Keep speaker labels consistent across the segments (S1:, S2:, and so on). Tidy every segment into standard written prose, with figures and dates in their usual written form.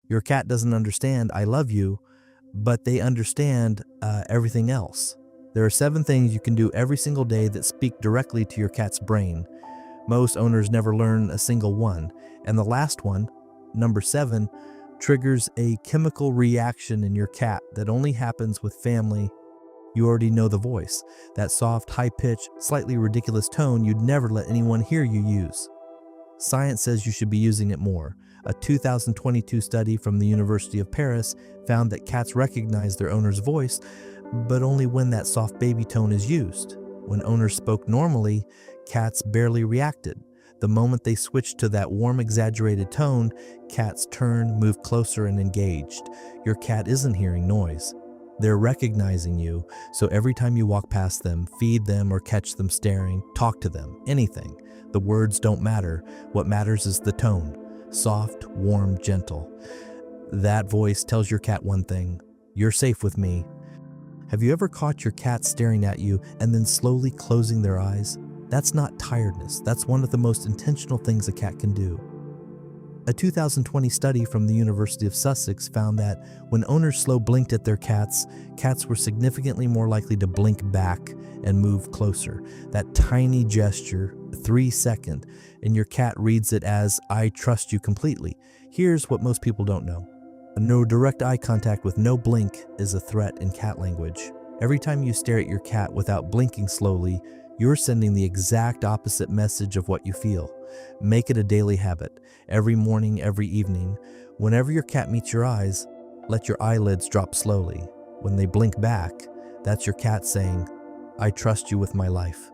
S1: Your cat doesn't understand "I love you," but they understand everything else. There are 7 things you can do every single day that speak directly to your cat's brain. Most owners never learn a single one. And the last one, number 7, triggers a chemical reaction in your cat that only happens with family. You already know the voice, that soft, high-pitched, slightly ridiculous tone you'd never let anyone hear you use. Science says you should be using it more. A 2022 study from the University of Paris found that cats recognize their owner's voice, but only when that soft baby tone is used. When owners spoke normally, cats barely reacted. The moment they switched to that warm, exaggerated tone, cats turned, moved closer, and engaged. Your cat isn't hearing noise. They're recognizing you, so every time you walk past them, feed them or catch them staring, talk to them, anything. The words don't matter. What matters is the tone. Soft, warm, gentle. That voice tells your cat one thing: you're safe with me. Have you ever caught your cat staring at you and then slowly closing their eyes? That's not tiredness. That's one of the most intentional things a cat can do. A 2020 study from the University of Sussex found that when owners slow blinked at their cats, cats were significantly more likely to blink back and move closer. That tiny gesture, 3 seconds, and your cat reads it as "I trust you completely." Here's what most people don't know. No direct eye contact with no blink is a threat in cat language. Every time you stare at your cat without blinking slowly, you're sending the exact opposite message of what you feel. Make it a daily habit. Every morning, every evening, whenever your cat meets your eyes, let your eyelids drop slowly. When they blink back, that's your cat saying, "I trust you with my life."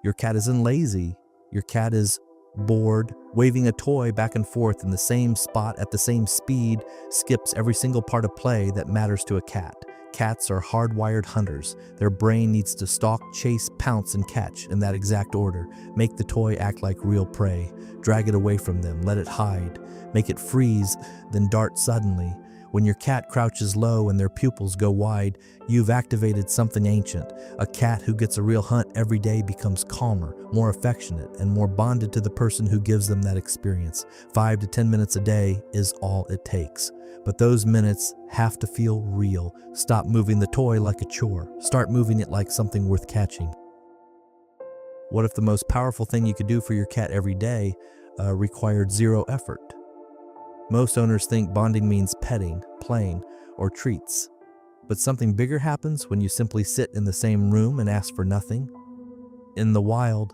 S1: Your cat isn't lazy. Your cat is bored, waving a toy back and forth in the same spot at the same speed, skips every single part of play that matters to a cat. Cats are hardwired hunters. Their brain needs to stalk, chase, pounce, and catch in that exact order. Make the toy act like real prey. Drag it away from them. Let it hide. Make it freeze, then dart suddenly. When your cat crouches low and their pupils go wide, you've activated something ancient. A cat who gets a real hunt every day becomes calmer, more affectionate, and more bonded to the person who gives them that experience. 5 to 10 minutes a day is all it takes. But those minutes have to feel real. Stop moving the toy like a chore. Start moving it like something worth catching. What if the most powerful thing you could do for your cat every day required 0 effort? Most owners think bonding means petting, playing, or treats. But something bigger happens when you simply sit in the same room and ask for nothing. In the wild,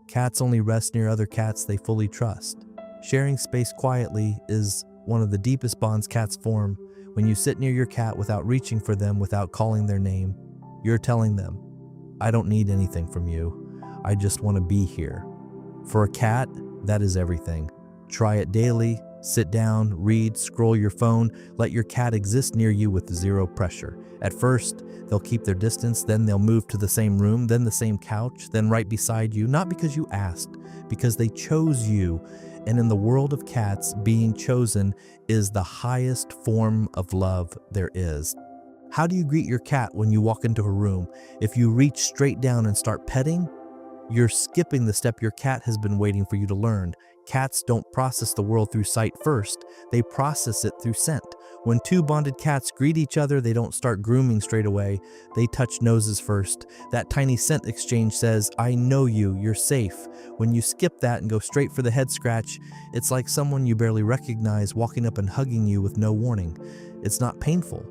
S1: cats only rest near other cats they fully trust. Sharing space quietly is one of the deepest bonds cats form. When you sit near your cat without reaching for them, without calling their name, you're telling them, "I don't need anything from you. I just want to be here." For a cat, that is everything. Try it daily. Sit down, read, scroll your phone. Let your cat exist near you with 0 pressure. At first, they'll keep their distance, then they'll move to the same room, then the same couch, then right beside you, not because you asked, because they chose you. And in the world of cats, being chosen is the highest form of love there is. How do you greet your cat when you walk into a room? If you reach straight down and start petting, you're skipping the step your cat has been waiting for you to learn. Cats don't process the world through sight first, they process it through scent. When 2 bonded cats greet each other, they don't start grooming straight away, they touch noses first. That tiny scent exchange says, "I know you, you're safe." When you skip that and go straight for the head scratch, it's like someone you barely recognize walking up and hugging you with no warning. It's not painful,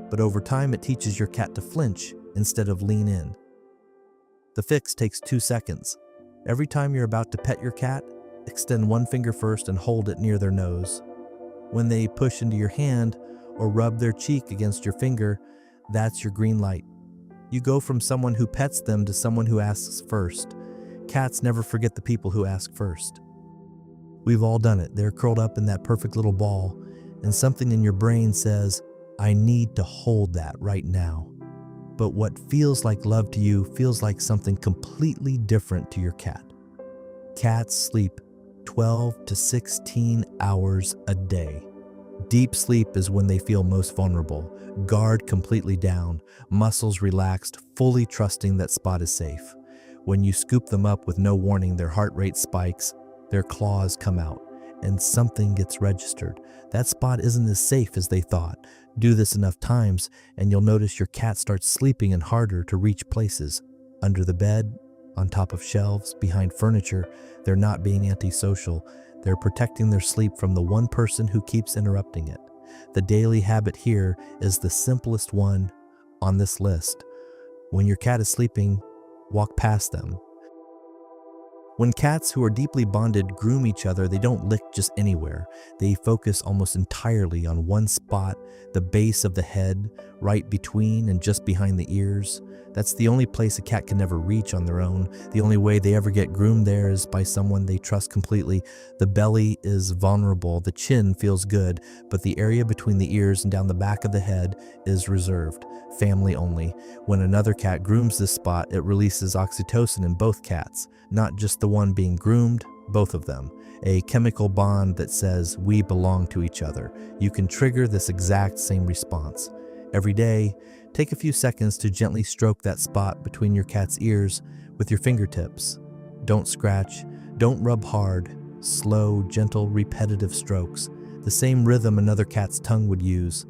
S1: but over time it teaches your cat to flinch instead of lean in. The fix takes 2 seconds. Every time you're about to pet your cat, extend 1 finger first and hold it near their nose. When they push into your hand or rub their cheek against your finger, that's your green light. You go from someone who pets them to someone who asks first. Cats never forget the people who ask first. We've all done it. They're curled up in that perfect little ball, and something in your brain says, "I need to hold that right now." But what feels like love to you feels like something completely different to your cat. Cats sleep 12 to 16 hours a day. Deep sleep is when they feel most vulnerable, guard completely down, muscles relaxed, fully trusting that spot is safe. When you scoop them up with no warning, their heart rate spikes, their claws come out. and something gets registered. That spot isn't as safe as they thought. Do this enough times, and you'll notice your cat starts sleeping in harder to reach places. Under the bed, on top of shelves, behind furniture. They're not being antisocial. They're protecting their sleep from the one person who keeps interrupting it. The daily habit here is the simplest one on this list. When your cat is sleeping, walk past them. When cats who are deeply bonded groom each other, they don't lick just anywhere. They focus almost entirely on one spot, the base of the head, right between and just behind the ears. That's the only place a cat can never reach on their own. The only way they ever get groomed there is by someone they trust completely. The belly is vulnerable, the chin feels good, but the area between the ears and down the back of the head is reserved. Family only. When another cat grooms this spot, it releases oxytocin in both cats, not just the one being groomed, both of them. A chemical bond that says we belong to each other. You can trigger this exact same response. Every day, take a few seconds to gently stroke that spot between your cat's ears with your fingertips. Don't scratch, don't rub hard. Slow, gentle, repetitive strokes. The same rhythm another cat's tongue would use.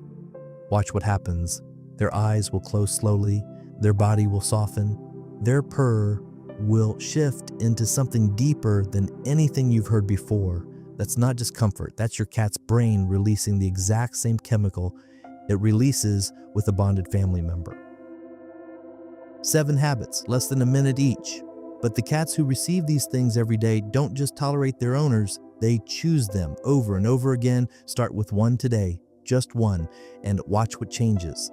S1: Watch what happens. Their eyes will close slowly, their body will soften, their purr will shift into something deeper than anything you've heard before. That's not just comfort, that's your cat's brain releasing the exact same chemical it releases with a bonded family member. 7 habits, less than a minute each. But the cats who receive these things every day don't just tolerate their owners, they choose them over and over again. Start with one today, just one, and watch what changes.